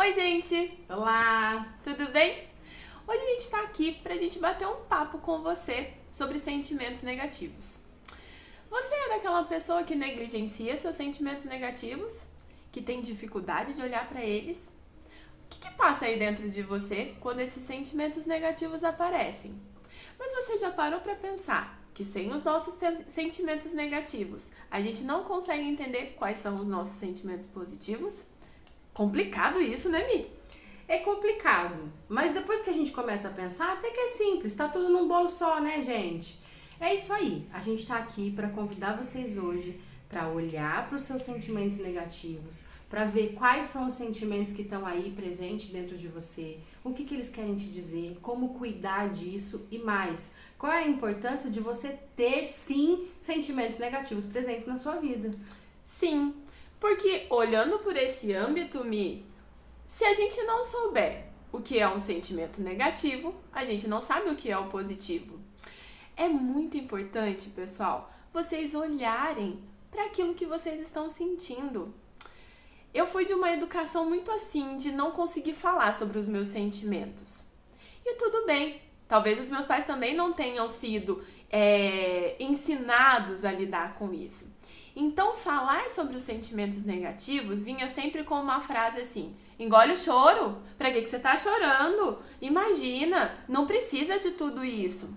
Oi, gente! Olá! Tudo bem? Hoje a gente está aqui para a gente bater um papo com você sobre sentimentos negativos. Você é daquela pessoa que negligencia seus sentimentos negativos? Que tem dificuldade de olhar para eles? O que passa aí dentro de você quando esses sentimentos negativos aparecem? Mas você já parou para pensar que sem os nossos sentimentos negativos, a gente não consegue entender quais são os nossos sentimentos positivos? Complicado isso, né, Mi? É complicado, mas depois que a gente começa a pensar, até que é simples, tá tudo num bolo só, né, gente? É isso aí, a gente tá aqui para convidar vocês hoje para olhar para os seus sentimentos negativos, para ver quais são os sentimentos que estão aí presentes dentro de você, o que eles querem te dizer, como cuidar disso e mais. Qual é a importância de você ter, sim, sentimentos negativos presentes na sua vida? Sim, porque olhando por esse âmbito, Mi, se a gente não souber o que é um sentimento negativo, a gente não sabe o que é o positivo. É muito importante, pessoal, vocês olharem para aquilo que vocês estão sentindo. Eu fui de uma educação muito assim, de não conseguir falar sobre os meus sentimentos. E tudo bem, talvez os meus pais também não tenham sido ensinados a lidar com isso. Então, falar sobre os sentimentos negativos vinha sempre com uma frase assim: engole o choro, pra que você tá chorando? Imagina, não precisa de tudo isso.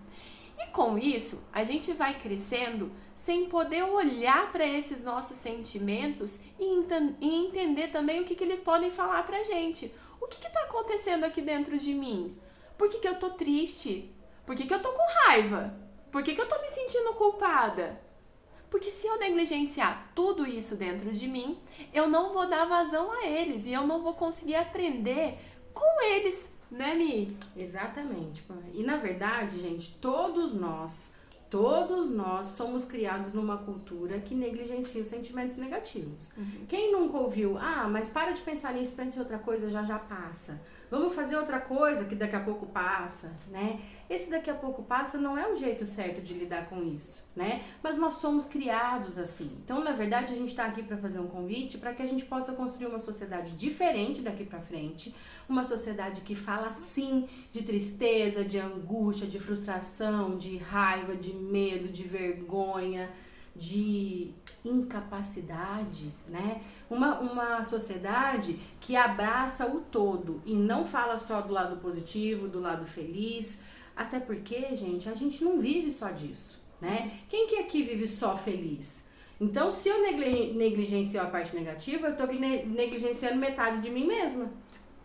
E com isso, a gente vai crescendo sem poder olhar para esses nossos sentimentos e entender também o que eles podem falar pra gente. O que tá acontecendo aqui dentro de mim? Por que eu tô triste? Por que eu tô com raiva? Por que eu tô me sentindo culpada? Porque se eu negligenciar tudo isso dentro de mim, eu não vou dar vazão a eles e eu não vou conseguir aprender com eles, né, Mi? Exatamente. E na verdade, gente, todos nós somos criados numa cultura que negligencia os sentimentos negativos. Quem nunca ouviu, mas para de pensar nisso, pense em outra coisa, já passa. Vamos fazer outra coisa que daqui a pouco passa, né? Esse daqui a pouco passa não é o jeito certo de lidar com isso, né? Mas nós somos criados assim. Então, na verdade, a gente está aqui para fazer um convite para que a gente possa construir uma sociedade diferente daqui para frente, uma sociedade que fala sim de tristeza, de angústia, de frustração, de raiva, de medo, de vergonha, de incapacidade, né? Uma sociedade que abraça o todo e não fala só do lado positivo, do lado feliz, até porque, gente, a gente não vive só disso, né? Quem que aqui vive só feliz? Então, se eu negligencio a parte negativa, eu tô negligenciando metade de mim mesma.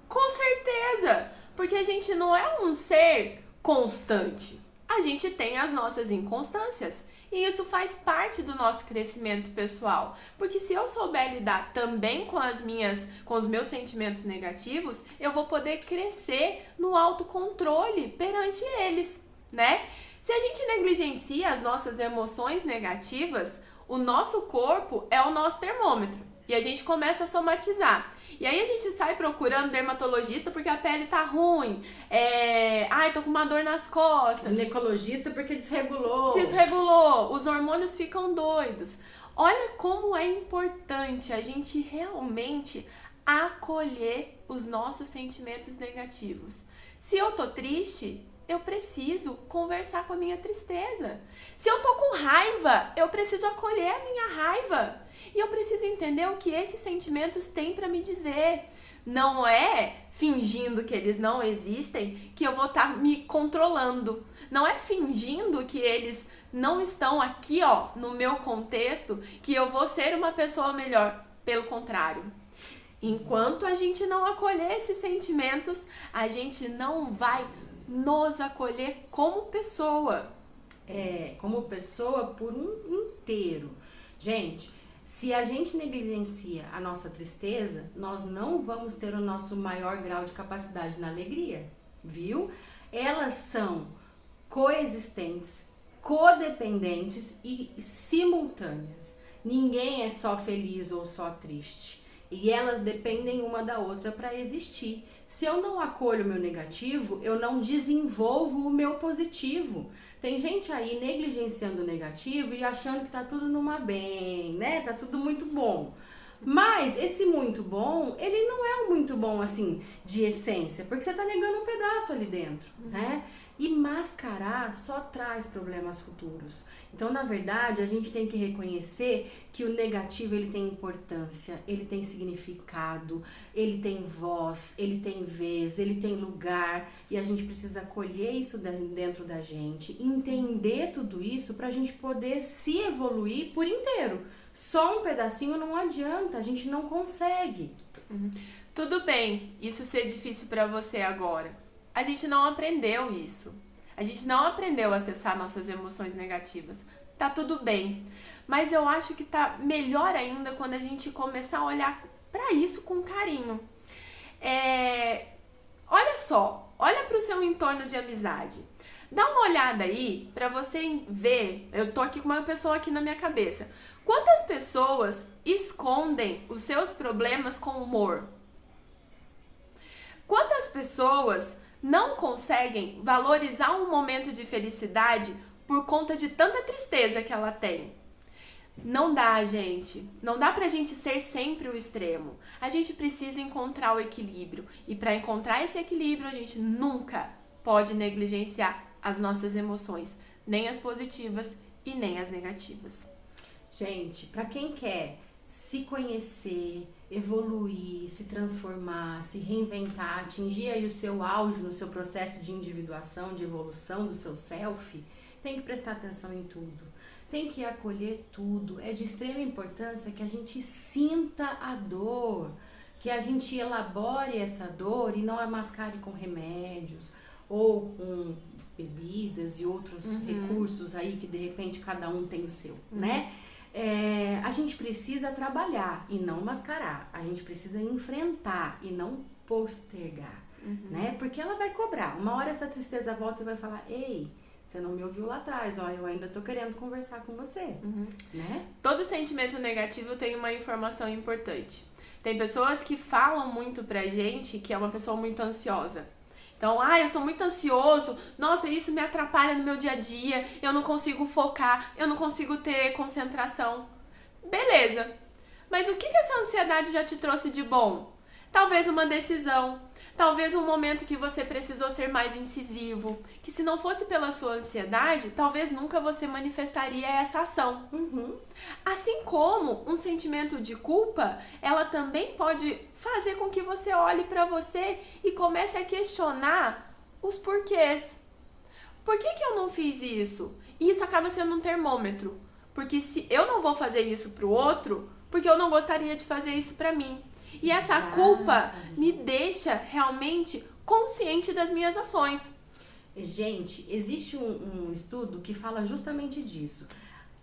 Com certeza! Porque a gente não é um ser constante. A gente tem as nossas inconstâncias. E isso faz parte do nosso crescimento pessoal. Porque se eu souber lidar também com os meus sentimentos negativos, eu vou poder crescer no autocontrole perante eles, né? Se a gente negligencia as nossas emoções negativas, o nosso corpo é o nosso termômetro. E a gente começa a somatizar. E aí a gente sai procurando dermatologista porque a pele tá ruim. Tô com uma dor nas costas. Ginecologista porque desregulou. Os hormônios ficam doidos. Olha como é importante a gente realmente acolher os nossos sentimentos negativos. Se eu tô triste, eu preciso conversar com a minha tristeza. Se eu tô com raiva, eu preciso acolher a minha raiva. E eu preciso entender o que esses sentimentos têm para me dizer. Não é fingindo que eles não existem que eu vou estar me controlando. Não é fingindo que eles não estão aqui, no meu contexto, que eu vou ser uma pessoa melhor. Pelo contrário. Enquanto a gente não acolher esses sentimentos, a gente não vai nos acolher como pessoa. Como pessoa por um inteiro. Gente, se a gente negligencia a nossa tristeza, nós não vamos ter o nosso maior grau de capacidade na alegria, viu? Elas são coexistentes, codependentes e simultâneas. Ninguém é só feliz ou só triste. E elas dependem uma da outra para existir. Se eu não acolho o meu negativo, eu não desenvolvo o meu positivo. Tem gente aí negligenciando o negativo e achando que tá tudo numa bem, né? Tá tudo muito bom. Mas esse muito bom, ele não é um muito bom, assim, de essência, porque você tá negando um pedaço ali dentro, né? E mascarar só traz problemas futuros. Então, na verdade, a gente tem que reconhecer que o negativo, ele tem importância, ele tem significado, ele tem voz, ele tem vez, ele tem lugar, e a gente precisa acolher isso dentro da gente, entender tudo isso pra gente poder se evoluir por inteiro. Só um pedacinho não adianta, a gente não consegue. Tudo bem, isso ser difícil pra você agora. A gente não aprendeu isso. A gente não aprendeu a acessar nossas emoções negativas. Tá tudo bem. Mas eu acho que tá melhor ainda quando a gente começar a olhar pra isso com carinho. Olha só, olha pro seu entorno de amizade. Dá uma olhada aí pra você ver. Eu tô aqui com uma pessoa aqui na minha cabeça. Quantas pessoas escondem os seus problemas com humor? Quantas pessoas não conseguem valorizar um momento de felicidade por conta de tanta tristeza que ela tem? Não dá, gente. Não dá pra gente ser sempre o extremo. A gente precisa encontrar o equilíbrio. E pra encontrar esse equilíbrio, a gente nunca pode negligenciar as nossas emoções, nem as positivas e nem as negativas. Gente, pra quem quer se conhecer, evoluir, se transformar, se reinventar, atingir aí o seu auge no seu processo de individuação, de evolução do seu self, tem que prestar atenção em tudo. Tem que acolher tudo. É de extrema importância que a gente sinta a dor, que a gente elabore essa dor e não a mascare com remédios ou com bebidas e outros recursos aí que de repente cada um tem o seu, né? A gente precisa trabalhar e não mascarar. A gente precisa enfrentar e não postergar, né? Porque ela vai cobrar. Uma hora essa tristeza volta e vai falar: ei, você não me ouviu lá atrás, ó, eu ainda tô querendo conversar com você, né? Todo sentimento negativo tem uma informação importante. Tem pessoas que falam muito pra gente que é uma pessoa muito ansiosa. Então, eu sou muito ansioso, nossa, isso me atrapalha no meu dia a dia, eu não consigo focar, eu não consigo ter concentração. Beleza, mas o que essa ansiedade já te trouxe de bom? Talvez uma decisão, talvez um momento que você precisou ser mais incisivo, que se não fosse pela sua ansiedade, talvez nunca você manifestaria essa ação. Assim como um sentimento de culpa, ela também pode fazer com que você olhe para você e comece a questionar os porquês. Por que eu não fiz isso? E isso acaba sendo um termômetro, porque se eu não vou fazer isso pro outro, porque eu não gostaria de fazer isso para mim. E essa culpa me deixa realmente consciente das minhas ações. Gente, existe um estudo que fala justamente disso.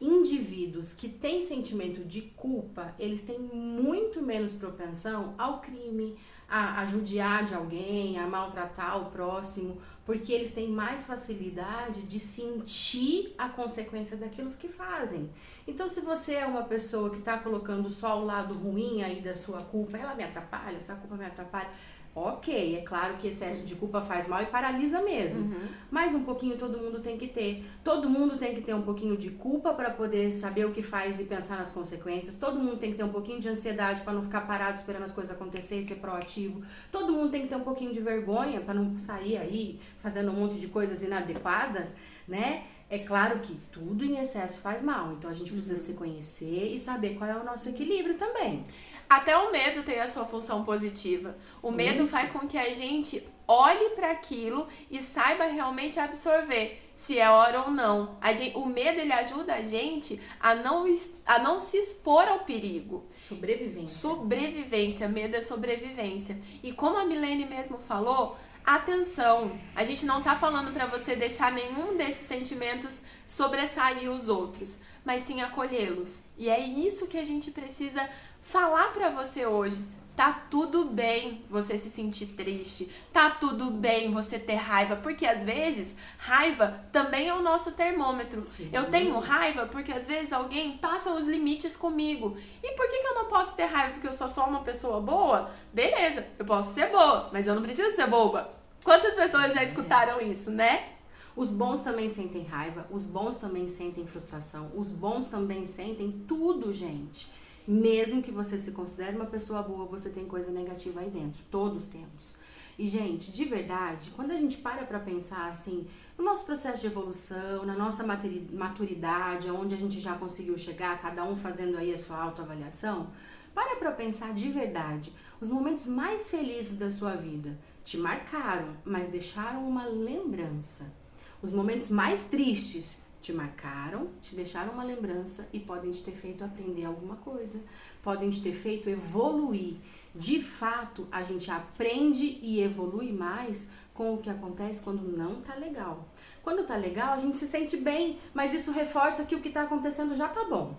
Indivíduos que têm sentimento de culpa, eles têm muito menos propensão ao crime, a judiar de alguém, a maltratar o próximo, porque eles têm mais facilidade de sentir a consequência daquilo que fazem. Então, se você é uma pessoa que está colocando só o lado ruim aí da sua culpa, ela me atrapalha, essa culpa me atrapalha, ok, é claro que excesso de culpa faz mal e paralisa mesmo, mas um pouquinho todo mundo tem que ter. Todo mundo tem que ter um pouquinho de culpa para poder saber o que faz e pensar nas consequências. Todo mundo tem que ter um pouquinho de ansiedade para não ficar parado esperando as coisas acontecerem e ser proativo. Todo mundo tem que ter um pouquinho de vergonha para não sair aí fazendo um monte de coisas inadequadas, né? É claro que tudo em excesso faz mal, então a gente precisa se conhecer e saber qual é o nosso equilíbrio também. Até o medo tem a sua função positiva. O medo faz com que a gente olhe para aquilo e saiba realmente absorver se é hora ou não. O medo, ele ajuda a gente a não se expor ao perigo. Sobrevivência. Medo é sobrevivência. E como a Milene mesmo falou, atenção, a gente não tá falando para você deixar nenhum desses sentimentos sobressair os outros, mas sim acolhê-los. E é isso que a gente precisa falar pra você hoje. Tá tudo bem você se sentir triste, tá tudo bem você ter raiva, porque às vezes raiva também é o nosso termômetro. Sim. Eu tenho raiva porque às vezes alguém passa os limites comigo. E por que eu não posso ter raiva? Porque eu sou só uma pessoa boa? Beleza, eu posso ser boa, mas eu não preciso ser boba. Quantas pessoas já escutaram isso, né? Os bons também sentem raiva, os bons também sentem frustração, os bons também sentem tudo, gente. Mesmo que você se considere uma pessoa boa, você tem coisa negativa aí dentro. Todos temos. E, gente, de verdade, quando a gente para pensar assim, no nosso processo de evolução, na nossa maturidade, onde a gente já conseguiu chegar, cada um fazendo aí a sua autoavaliação, para pensar de verdade. Os momentos mais felizes da sua vida te marcaram, mas deixaram uma lembrança. Os momentos mais tristes te marcaram, te deixaram uma lembrança e podem te ter feito aprender alguma coisa, podem te ter feito evoluir. De fato, a gente aprende e evolui mais com o que acontece quando não tá legal. Quando tá legal, a gente se sente bem, mas isso reforça que o que tá acontecendo já tá bom.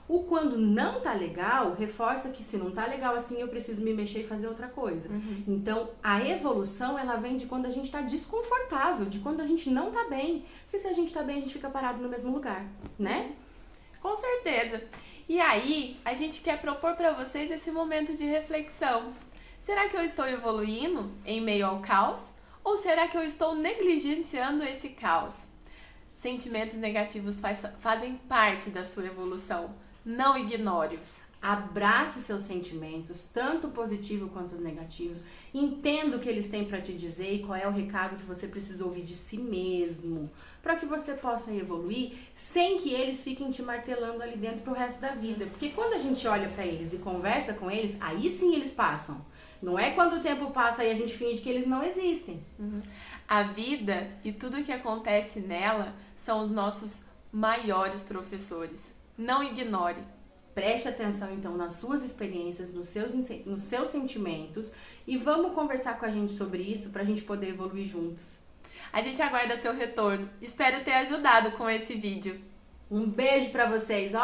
O quando não tá legal, reforça que se não tá legal assim, eu preciso me mexer e fazer outra coisa. Então, a evolução, ela vem de quando a gente tá desconfortável, de quando a gente não tá bem. Porque se a gente tá bem, a gente fica parado no mesmo lugar, né? Com certeza. E aí, a gente quer propor para vocês esse momento de reflexão. Será que eu estou evoluindo em meio ao caos? Ou será que eu estou negligenciando esse caos? Sentimentos negativos fazem parte da sua evolução. Não ignore-os. Abrace seus sentimentos, tanto positivos quanto os negativos. Entenda o que eles têm para te dizer e qual é o recado que você precisa ouvir de si mesmo, para que você possa evoluir sem que eles fiquem te martelando ali dentro pro resto da vida. Porque quando a gente olha para eles e conversa com eles, aí sim eles passam. Não é quando o tempo passa e a gente finge que eles não existem. A vida e tudo o que acontece nela são os nossos maiores professores. Não ignore. Preste atenção, então, nas suas experiências, nos seus sentimentos e vamos conversar com a gente sobre isso pra gente poder evoluir juntos. A gente aguarda seu retorno. Espero ter ajudado com esse vídeo. Um beijo pra vocês, ó!